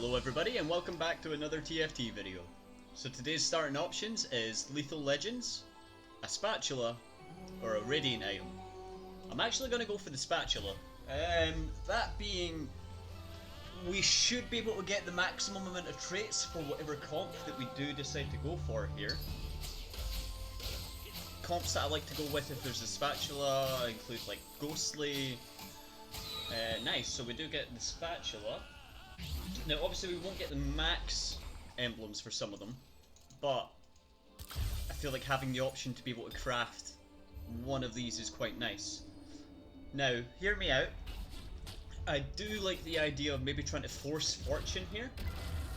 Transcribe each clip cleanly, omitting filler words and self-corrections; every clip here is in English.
Hello everybody and welcome back to another TFT video. So today's starting options is Lethal Legends, a spatula, or a Radiant item. I'm actually going to go for the spatula. That being, we should be able to get the maximum amount of traits for whatever comp that we do decide to go for here. Comps that I like to go with if there's a spatula include like Ghostly. Nice, so we do get the spatula. Now obviously we won't get the max emblems for some of them, but I feel like having the option to be able to craft one of these is quite nice. Now, hear me out. I do like the idea of maybe trying to force fortune here,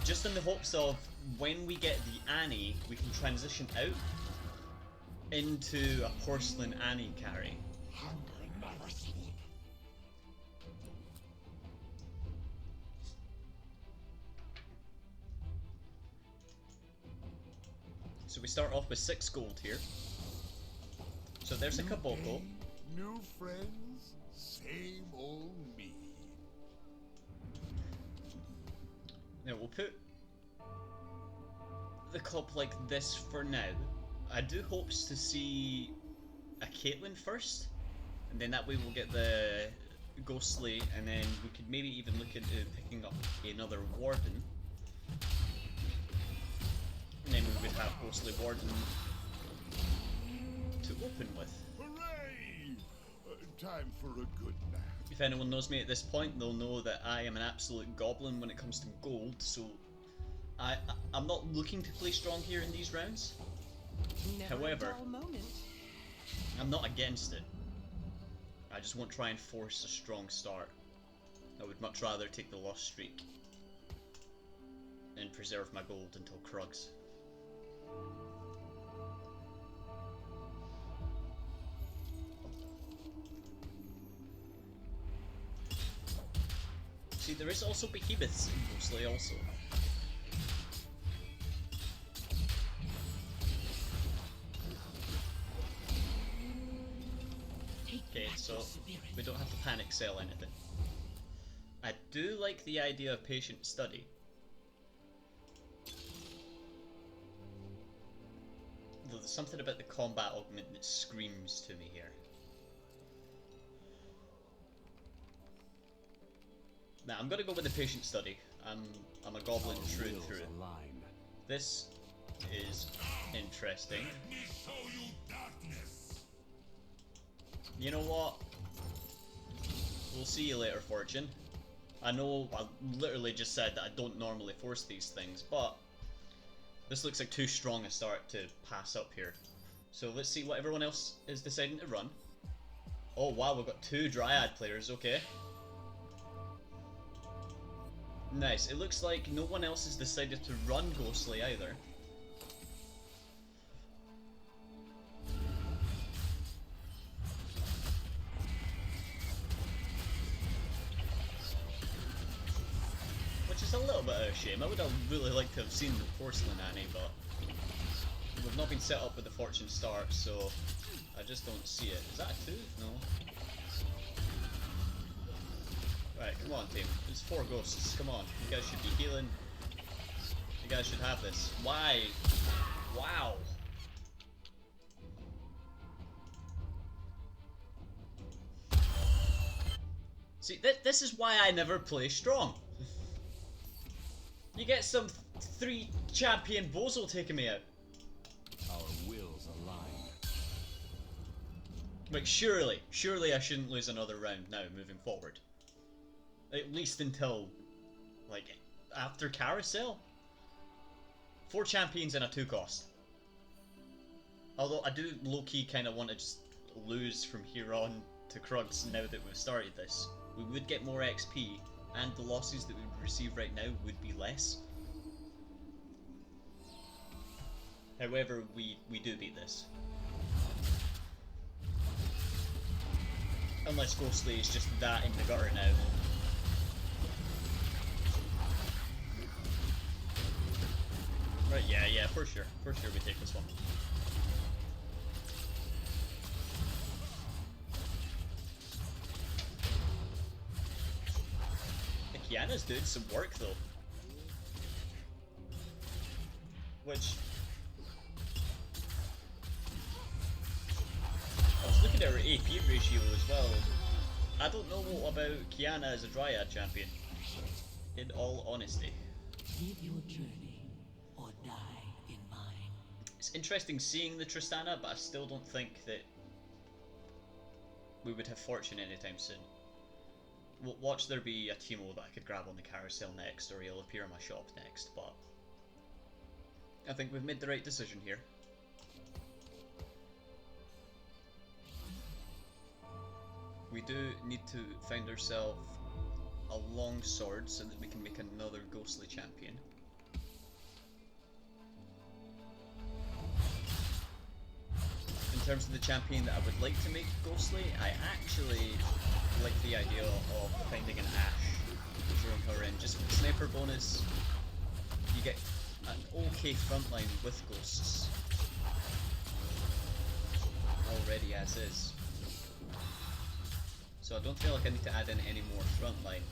just in the hopes of when we get the Annie, we can transition out into a porcelain Annie carry. So we start off with 6 gold here. So there's a Kaboko. New friends, same old me. Now we'll put the club like this for now. I do hopes to see a Caitlyn first, and then that way we'll get the Ghostly, and then we could maybe even look into picking up another Warden. And then we would have Ghostly Warden to open with. Hooray! Time for a good nap. If anyone knows me at this point, they'll know that I am an absolute goblin when it comes to gold, so I'm not looking to play strong here in these rounds. However, I'm not against it. I just won't try and force a strong start. I would much rather take the lost streak and preserve my gold until Krugs. See, there is also behemoths in Ghostly also. Okay, so we don't have to panic sell anything. I do like the idea of patient study. Though there's something about the combat augment that screams to me here. Now I'm gonna go with the patient study. I'm a goblin through and through. This is interesting. You know what? We'll see you later, Fortune. I know I literally just said that I don't normally force these things, but this looks like too strong a start to pass up here. So let's see what everyone else is deciding to run. Oh wow, we've got 2 Dryad players, okay. Nice, it looks like no one else has decided to run Ghostly either. Which is a little bit of a shame. I would have really liked to have seen the Porcelain Annie, but we've not been set up with the Fortune start, so I just don't see it. Is that a 2? No. Right, come on team. There's 4 ghosts. Come on. You guys should be healing. You guys should have this. Why? Wow. See, this is why I never play strong. You get some 3 champion Bozo taking me out. Our wills align. Like, surely I shouldn't lose another round now, moving forward. At least until, like, after Carousel. 4 champions and a 2 cost. Although I do low-key kind of want to just lose from here on to Krugs now that we've started this. We would get more XP, and the losses that we receive right now would be less. However, we do beat this. Unless Ghostly is just that in the gutter now. Right, yeah, for sure we take this one. Kiana's doing some work though. which I was looking at her AP ratio as well. I don't know about Kiana as a Dryad champion, in all honesty. Live your journey or die in mine. It's interesting seeing the Tristana, but I still don't think that we would have fortune anytime soon. Watch there be a Teemo that I could grab on the carousel next, or he'll appear in my shop next, but I think we've made the right decision here. We do need to find ourselves a long sword so that we can make another ghostly champion. In terms of the champion that I would like to make ghostly, I actually like the idea of finding an Ashe, throwing her in. Just with the sniper bonus, you get an okay frontline with ghosts already as is. So I don't feel like I need to add in any more frontline.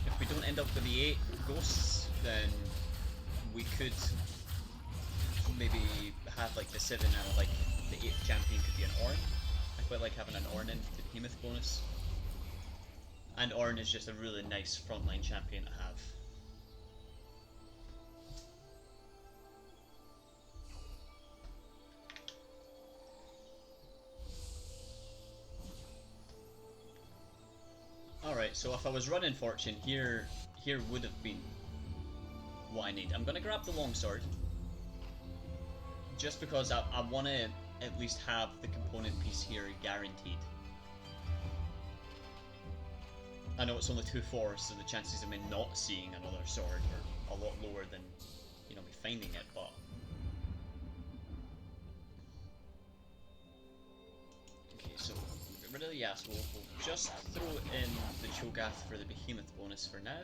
If we don't end up with the 8 ghosts, then we could maybe have like the 7 and like the 8th champion could be an Ornn. I quite like having an Ornn in for the Behemoth bonus. And Ornn is just a really nice frontline champion to have. Alright, so if I was running Fortune, here would have been what I need. I'm gonna grab the longsword, just because I want to at least have the component piece here guaranteed. I know it's only 2/4, so the chances of me not seeing another sword are a lot lower than, you know, me finding it, but okay, so really, yes, we'll just throw in the Cho'Gath for the Behemoth bonus for now.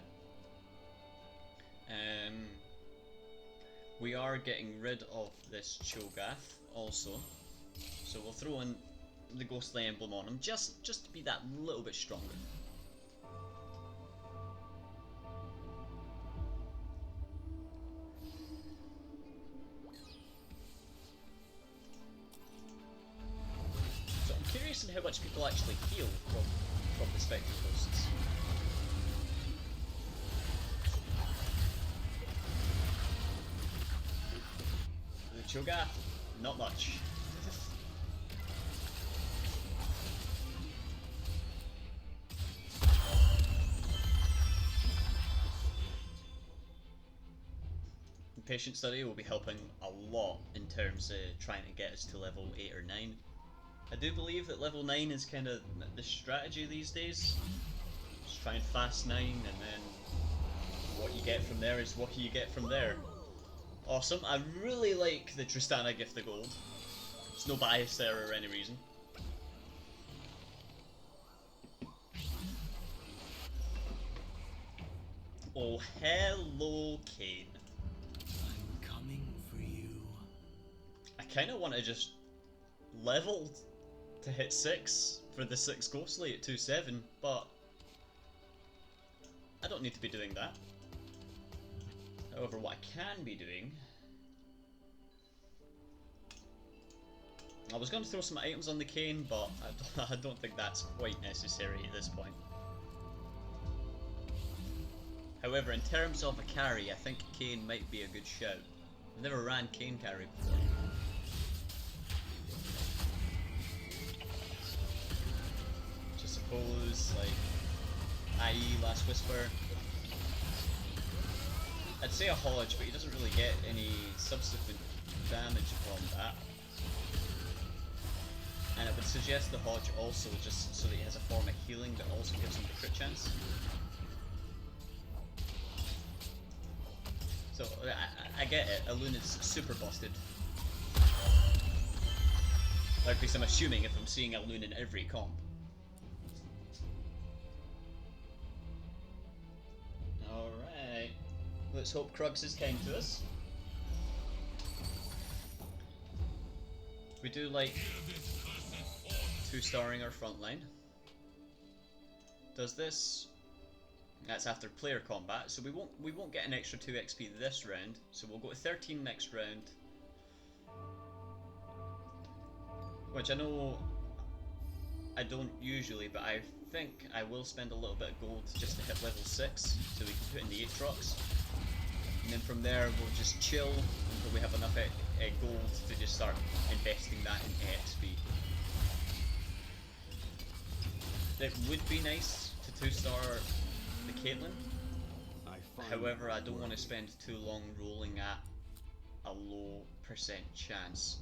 We are getting rid of this Cho'Gath also, so we'll throw in the Ghostly Emblem on him just to be that little bit stronger. So I'm curious in how much people actually heal from the Spectre Ghosts. The Cho'Gath, not much. The Patient Study will be helping a lot in terms of trying to get us to level 8 or 9. I do believe that level 9 is kind of the strategy these days. Just try and fast 9, and then what you get from there is what you get from there. Awesome. I really like the Tristana Gift the Gold. There's no bias there or any reason. Oh, hello, Kayn. I'm coming for you. I kind of want to just level to hit 6 for the 6 Ghostly at 2/7, but I don't need to be doing that. However, what I can be doing, I was going to throw some items on the Kayn, but I don't think that's quite necessary at this point. However, in terms of a carry, I think Kayn might be a good shout. I've never ran Kayn carry before. Just suppose, like, IE Last Whisper. I'd say a Hodge, but he doesn't really get any subsequent damage from that. And I would suggest the Hodge also, just so that he has a form of healing that also gives him the crit chance. So, I get it, Alun is super busted. Or at least I'm assuming if I'm seeing Alun in every comp. Alright. Let's hope Krugs is kind to us. We do like 2-starring our front line. Does this That's after player combat, so we won't get an extra 2 XP this round. So we'll go to 13 next round, which I know I don't usually, but I think I will spend a little bit of gold just to hit level 6, so we can put in the Aatrox. And then from there we'll just chill until we have enough gold to just start investing that in XP. It would be nice to 2-star the Caitlyn, however I don't want to spend too long rolling at a low percent chance.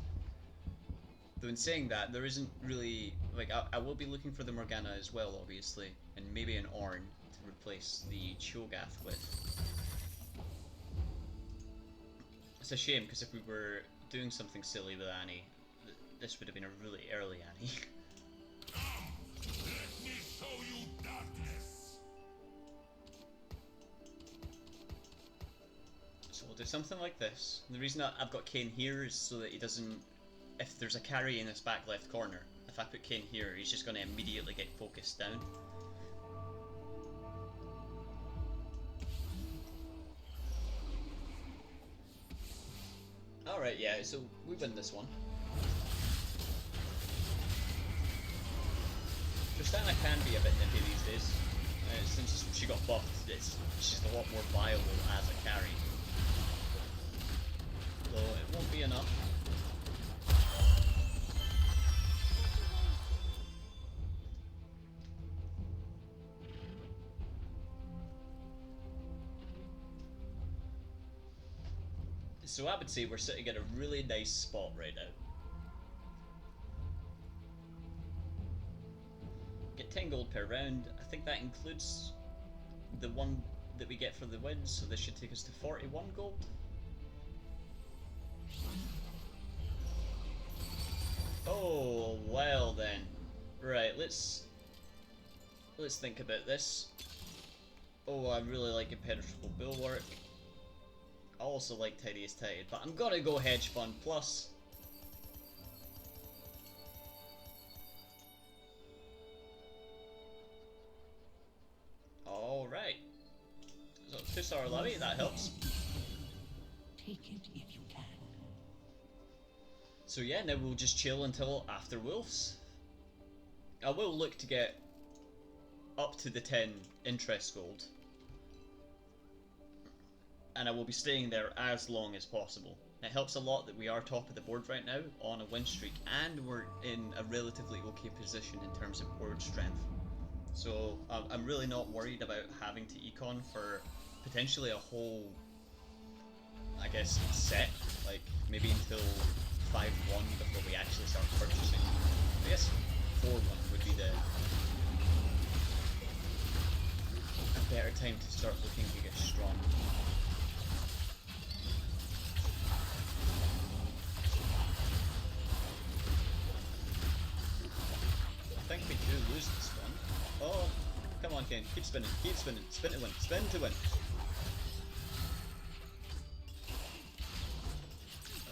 Though in saying that, there isn't really, like, I will be looking for the Morgana as well, obviously, and maybe an Ornn to replace the Cho'Gath with. It's a shame, because if we were doing something silly with Annie, this would have been a really early Annie. Let me show you darkness. So we'll do something like this. And the reason I've got kayn here is so that he doesn't, if there's a carry in his back left corner, if I put kayn here, he's just going to immediately get focused down. Alright, yeah, so we win this one. Tristana can be a bit nippy these days. Since she got buffed, she's a lot more viable as a carry. Though it won't be enough. So I would say we're sitting at a really nice spot right now. Get 10 gold per round. I think that includes the one that we get for the win, so this should take us to 41 gold. Oh, well then. Right, let's think about this. Oh, I really like Impenetrable Bulwark. I also like Tidiest Tide, but I'm gonna go Hedge Fund Plus. Alright. So 2-star Levy, that helps. Take it if you can. So yeah, now we'll just chill until after Wolves. I will look to get up to the 10 interest gold. And I will be staying there as long as possible. It helps a lot that we are top of the board right now on a win streak, and we're in a relatively okay position in terms of board strength. So I'm really not worried about having to econ for potentially a whole, I guess, set, like maybe until 5-1 before we actually start purchasing. I guess 4-1 would be a better time to start looking to get strong. I think we do lose this one. Oh, come on, Kayn, keep spinning, spin to win, spin to win.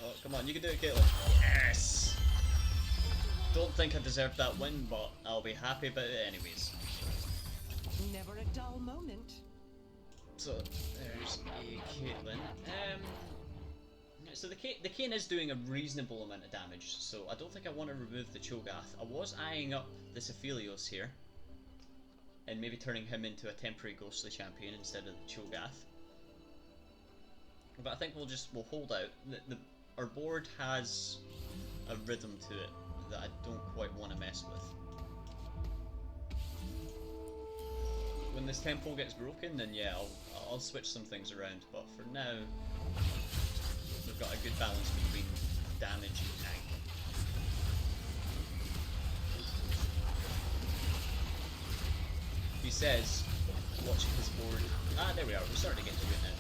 Oh, come on, you can do it, Caitlyn. Yes! Don't think I deserved that win, but I'll be happy about it anyways. Never a dull moment. So, there's a Caitlyn. So the kayn is doing a reasonable amount of damage, so I don't think I want to remove the Cho'Gath. I was eyeing up this Aphelios here, and maybe turning him into a temporary ghostly champion instead of the Cho'Gath. But I think we'll hold out. Our board has a rhythm to it that I don't quite want to mess with. When this tempo gets broken, then yeah, I'll switch some things around, but for now we've got a good balance between damage and tank. He says, watching his board. Ah, there we are, we're starting to get to it now.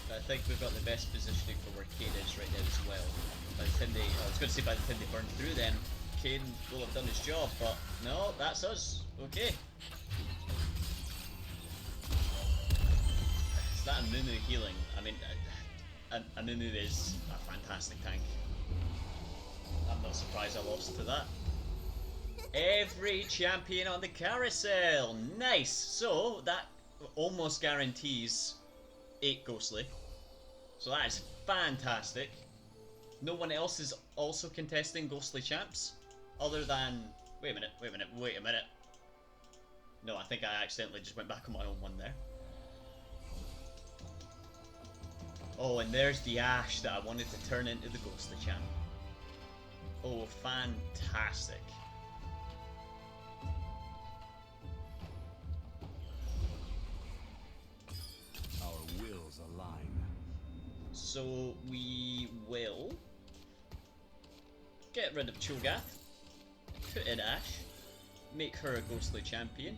But I think we've got the best positioning for where kayn is right now as well. By the time I was going to say by the time they burn through them, kayn will have done his job, but no, that's us. Okay. Is that a Mumu healing? I mean, a Mumu is a fantastic tank. I'm not surprised I lost to that. Every champion on the carousel. Nice. So that almost guarantees 8 ghostly. So that is fantastic. No one else is also contesting ghostly champs other than... Wait a minute. No, I think I accidentally just went back on my own one there. Oh, and there's the Ashe that I wanted to turn into the ghostly champ. Oh, fantastic. Our wills align. So we will get rid of Cho'Gath, put in Ashe, make her a ghostly champion.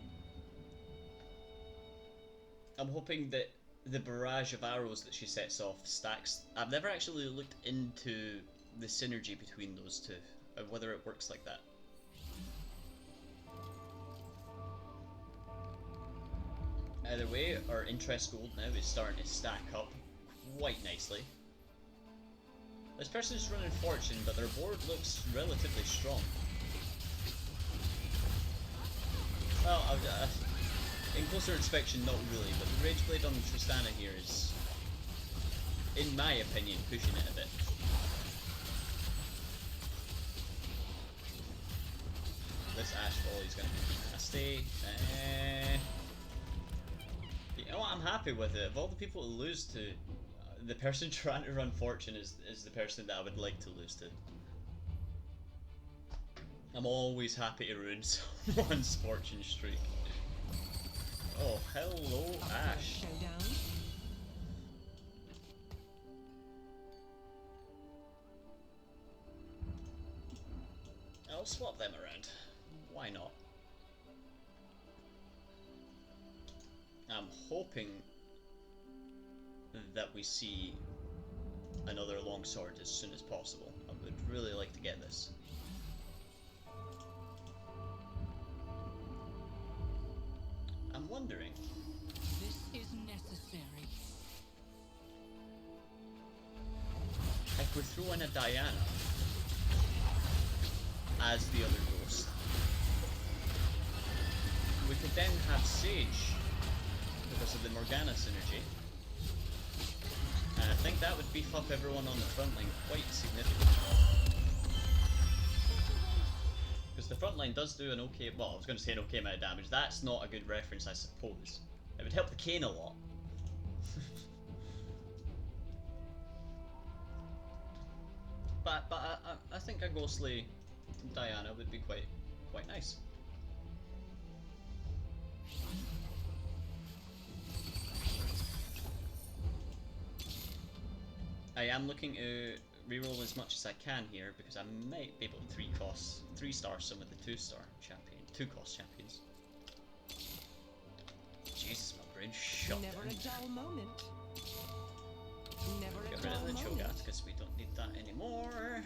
I'm hoping that the barrage of arrows that she sets off stacks. I've never actually looked into the synergy between those two, and whether it works like that. Either way, our interest gold now is starting to stack up quite nicely. This person is running Fortune, but their board looks relatively strong. Well, in closer inspection, not really, but the Rage Blade on Tristana here is, in my opinion, pushing it a bit. This Ashe volley is going to be nasty. You know what, I'm happy with it. Of all the people to lose to, the person trying to run Fortune is the person that I would like to lose to. I'm always happy to ruin someone's Fortune streak. Oh, hello, Ashe. Showdown. I'll swap them around. Why not? I'm hoping that we see another longsword as soon as possible. I would really like to get this. I'm wondering. This is necessary. If we throw in a Diana as the other ghost, we could then have Sage because of the Morgana synergy. And I think that would beef up everyone on the front line quite significantly. Because the front line does do an okay, well, I was going to say an okay amount of damage. That's not a good reference, I suppose. It would help the Kayn a lot. but I think a ghostly Diana would be quite nice. I am looking to reroll as much as I can here because I might be able to 3-star some of the 2-star champion, 2-cost champions. Jesus, my brain shut Never down. a dull moment. Never a Get dull rid of the moment. Cho'Gath because we don't need that anymore.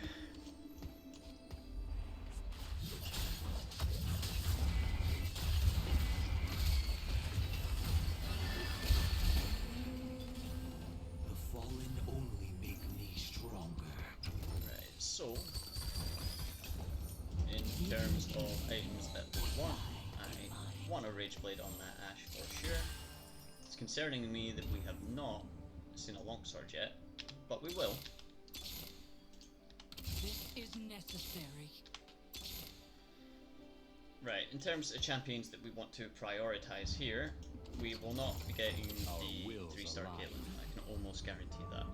The fallen only make me stronger. Right, so in terms of items that we want, I want a Rage Blade on that Ashe for sure. It's concerning me that we have not seen a longsword yet, but we will. This is necessary. Right, in terms of champions that we want to prioritize here, we will not be getting Our the wills 3-star align. Caitlyn. I can almost guarantee that.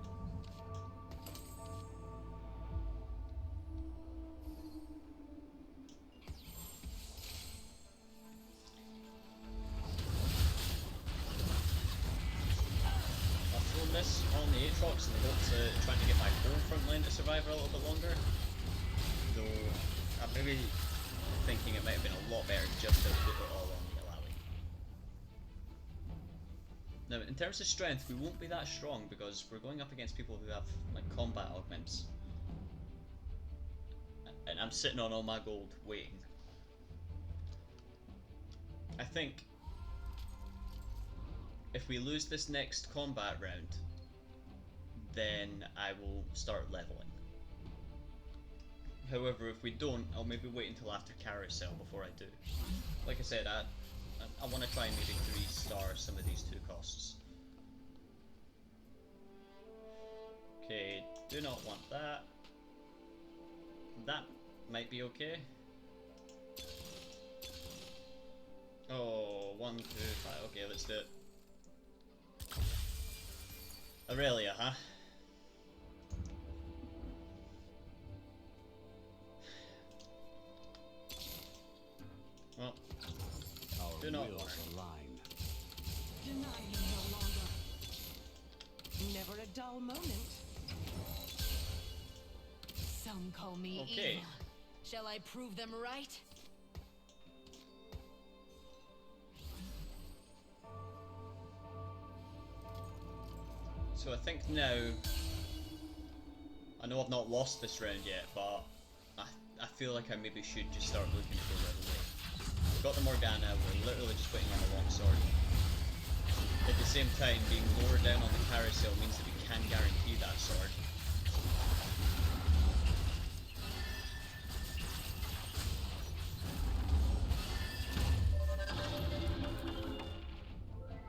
I've thrown this on the Aatrox in the hopes of trying to get my whole front line to survive for a little bit longer. Though I'm maybe thinking it might have been a lot better just to put it all on the Alawi. Now, in terms of strength, we won't be that strong because we're going up against people who have like combat augments. And I'm sitting on all my gold waiting. I think if we lose this next combat round, then I will start leveling. However, if we don't, I'll maybe wait until after carousel before I do. Like I said, I want to try and maybe 3-star some of these 2 costs. Okay, do not want that. That might be okay. Oh, 1, 2, 5. Okay, let's do it. Aurelia, huh? Well, do not want her. Deny him no longer. Never a dull moment. Some call me Okay. Eva. Shall I prove them right? So I think now, I know I've not lost this round yet, but I feel like I maybe should just start looking for level 8. We've got the Morgana, we're literally just waiting on the longsword. At the same time, being lower down on the carousel means that we can guarantee that sword.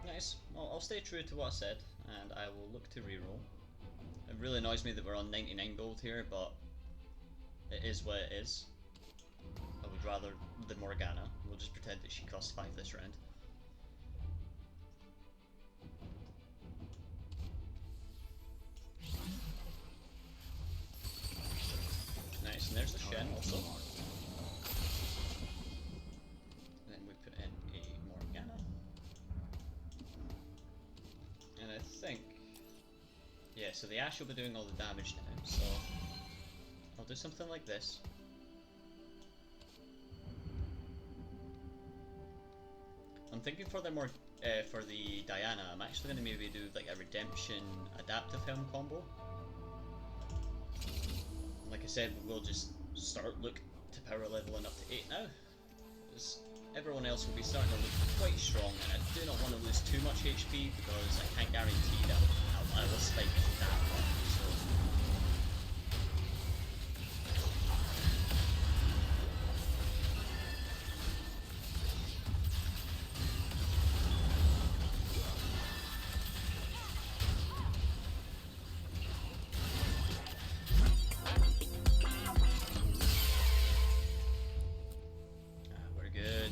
Nice. Well, I'll stay true to what I said, and I will look to reroll. It really annoys me that we're on 99 gold here, but it is what it is. I would rather the Morgana. We'll just pretend that she costs 5 this round. Nice, and there's the Shen also. Then we put in a Morgana. And I think... yeah, so the Ashe will be doing all the damage now, so... I'll do something like this. I'm thinking for the Diana, I'm actually going to maybe do like a Redemption Adaptive Helm combo. Like I said, we'll just look to power leveling up to 8 now. Because everyone else will be starting to look quite strong, and I do not want to lose too much HP because I can't guarantee that I will spike that much. So. We're good.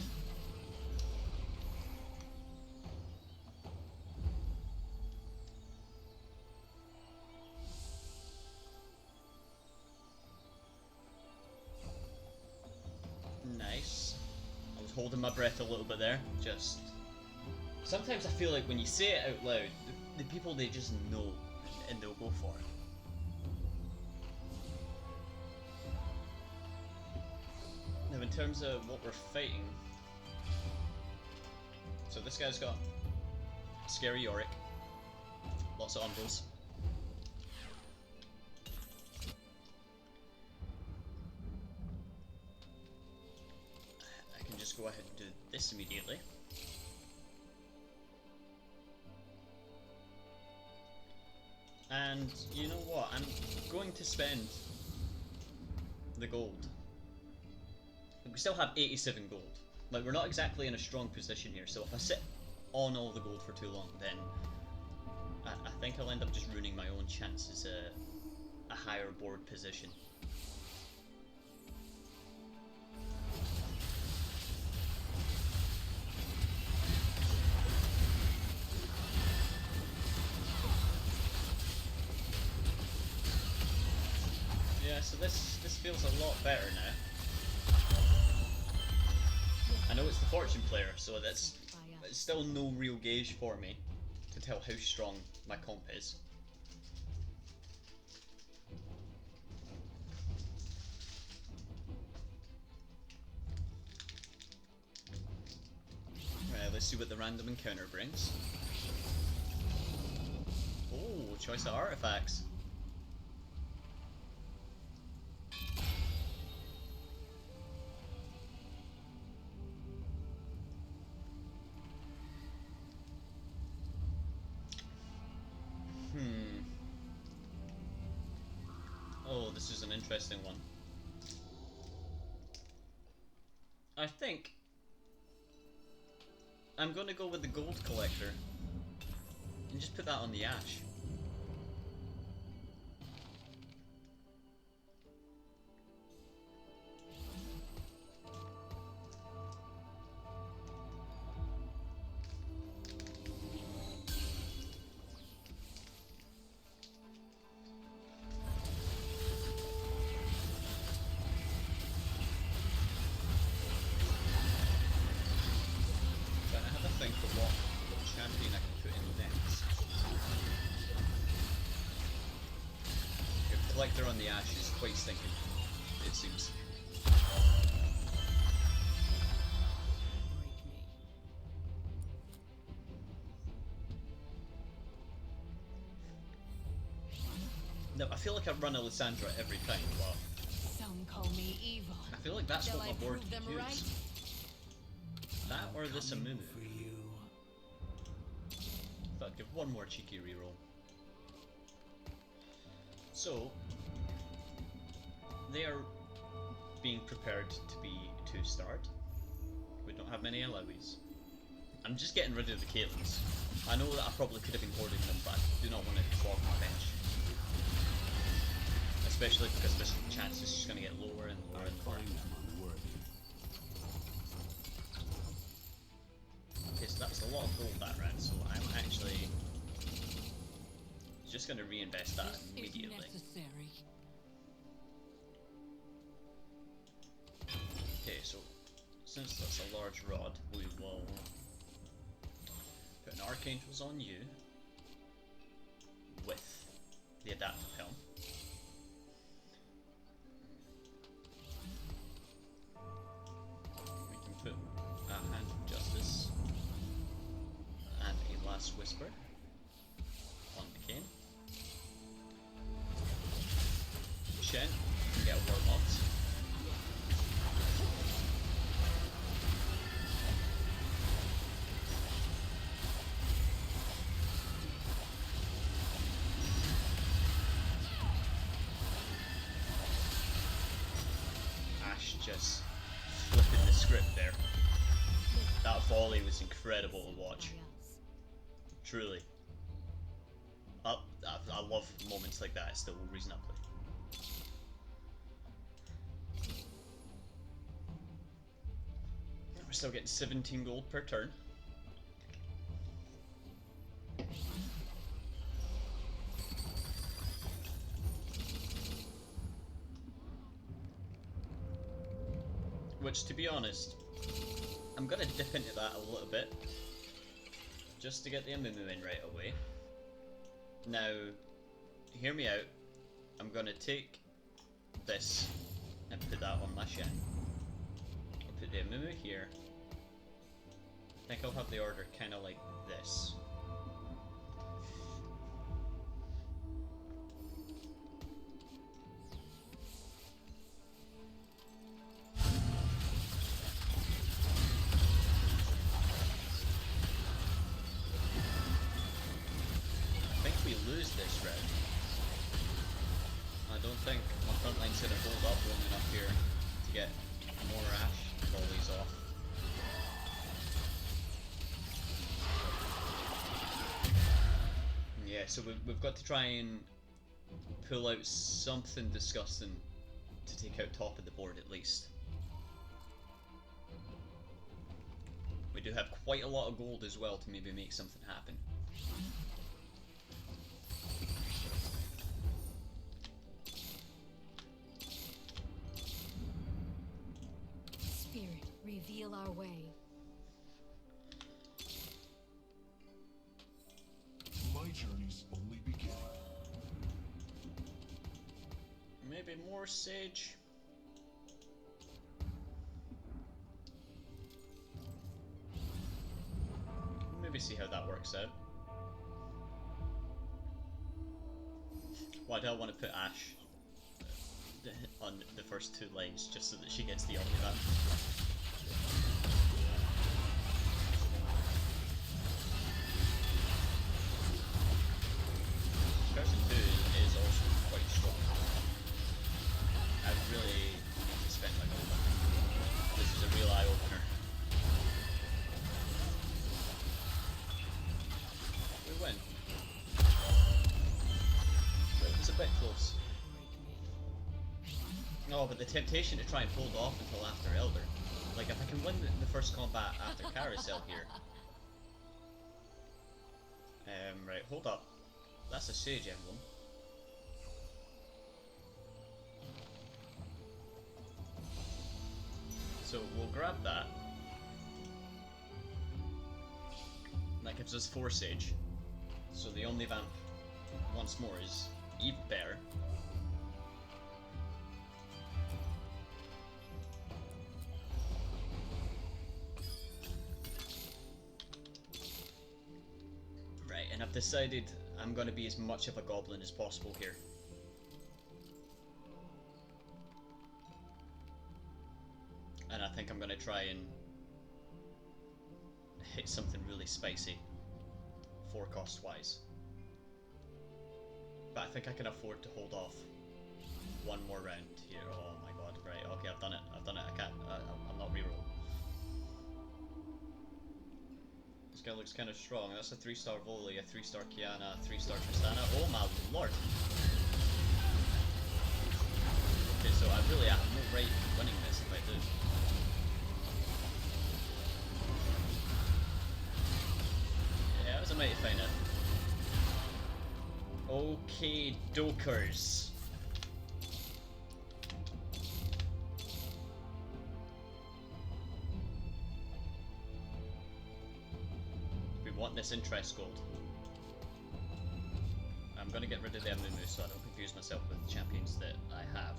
Nice. I was holding my breath a little bit there. Just sometimes I feel like when you say it out loud, the people, they just know and they'll go for it. Now in terms of what we're fighting, so this guy's got Scary Yorick, lots of umbros. I can just go ahead and do this immediately. And you know what, I'm going to spend the gold. We still have 87 gold. Like, we're not exactly in a strong position here, so if I sit on all the gold for too long, then I think I'll end up just ruining my own chances at a higher board position. Yeah, so this feels a lot better now. I know it's the fortune player, so it's still no real gauge for me to tell how strong my comp is. Right, let's see what the random encounter brings. Oh, choice of artifacts. Oh, this is an interesting one. I think I'm gonna go with the gold collector and just put that on the Ash. Collector on the Ash is quite stinking, it seems. No, I feel like I run Alessandra every time, but Some call me evil. I feel like that's Shall what I my board prove them use. right? That or this Amumu. For you. Thought I'd give one more cheeky reroll. So they are being prepared to start. We don't have many alloys. I'm just getting rid of the Caitlins. I know that I probably could have been hoarding them, but I do not want to clog my bench. Especially because this chance is just going to get lower and lower and lower. Okay, so that was a lot of gold that round, so I'm actually just going to reinvest that immediately. Necessary. Okay, so since that's a large rod, we will put an Archangels on you with the Adaptive Helm. We can put a Hand of Justice and a Last Whisper on the Kayn. Shen can get Warlocked. Just flipping the script there. That volley was incredible to watch. Truly. I love moments like that. It's the whole reason I play. We're still getting 17 gold per turn. Which, to be honest, I'm gonna dip into that a little bit, just to get the Amumu in right away. Now, hear me out, I'm gonna take this and put that on my Shen. I'll put the Amumu here. I think I'll have the order kinda like this. This round. I don't think my front line's gonna hold up long enough here to get more Ash volleys off. Yeah, so we've got to try and pull out something disgusting to take out top of the board at least. We do have quite a lot of gold as well to maybe make something happen. Reveal our way. My journey's only beginning. Maybe more Sage. Maybe see how that works out. Why do I want to put Ash on the first two lines just so that she gets the omni-ban? Person 2 is also quite strong. I really need to spend my gold on him. This is a real eye-opener. Oh, but the temptation to try and hold off until after Elder. Like, if I can win the first combat after Carousel here. Right, hold up. That's a Sage Emblem. So we'll grab that. That gives us 4 Sage. So the Omnivamp, once more, is even better. Right, and I've decided I'm going to be as much of a goblin as possible here. And I think I'm going to try and hit something really spicy, 4 cost wise. But I think I can afford to hold off one more round here. Oh my god, right, okay, I've done it, I can't, I'm not reroll. This guy looks kind of strong. That's a 3-star Volley, a 3-star Kiana, a 3-star Tristana. Oh my lord! Okay, so I really have no right winning this if I do. Yeah, it was a mighty fine hit. Okay, dokers. We want this interest gold. I'm gonna get rid of the Amumu so I don't confuse myself with the champions that I have.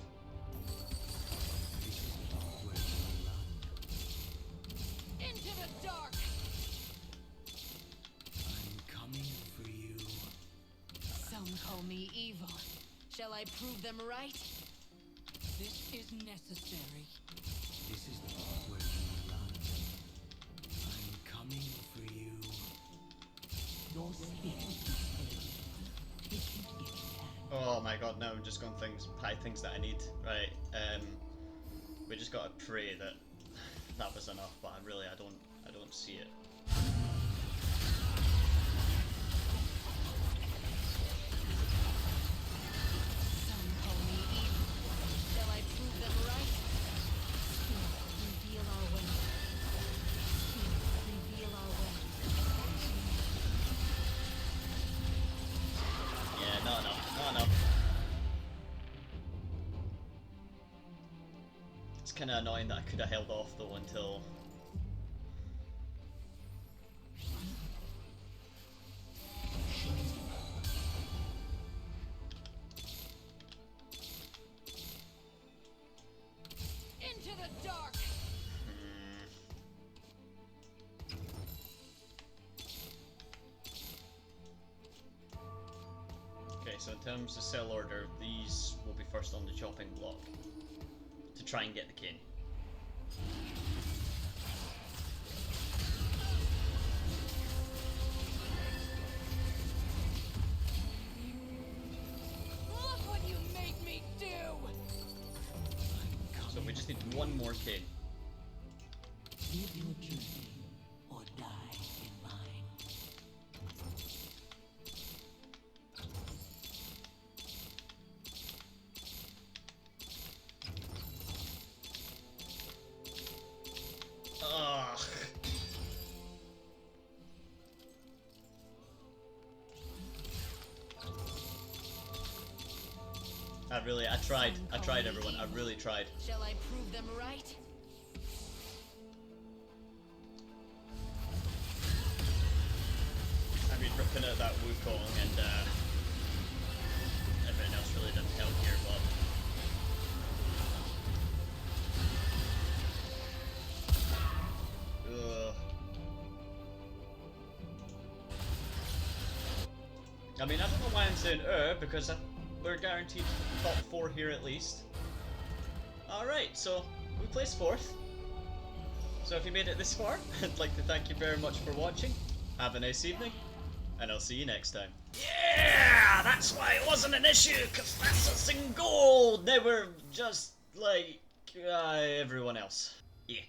Into the dark! I'm coming for you. Some call me evil. Shall I prove them right? This is necessary. This is the part where you run. I'm coming for you. Your spirit is failed. Take it if you can. Oh my god, now I'm just going buy things that I need. Right, we just gotta pray that that was enough, but I don't see it. Some call me evil. Shall I prove them right? Spirit, reveal our way. Spirit, reveal our way. Yeah, not enough, not enough. It's kinda annoying that I could have held off though until... Into the dark! Okay, so in terms of sell order, these will be first on the chopping block to try and get the king. Look what you made me do! So we just need one more king. Live your journey or die in mine. Ugh. I tried everyone, I really tried. Shall I prove them right? I mean, ripping out that Wukong and everything else really didn't help here, but... Ugh. I mean, I don't know why I'm saying because we're guaranteed top 4 here at least. Alright, so we placed 4th. So if you made it this far, I'd like to thank you very much for watching. Have a nice evening, and I'll see you next time. Yeah, that's why it wasn't an issue, because that's us in gold. They were just like everyone else. Yeah.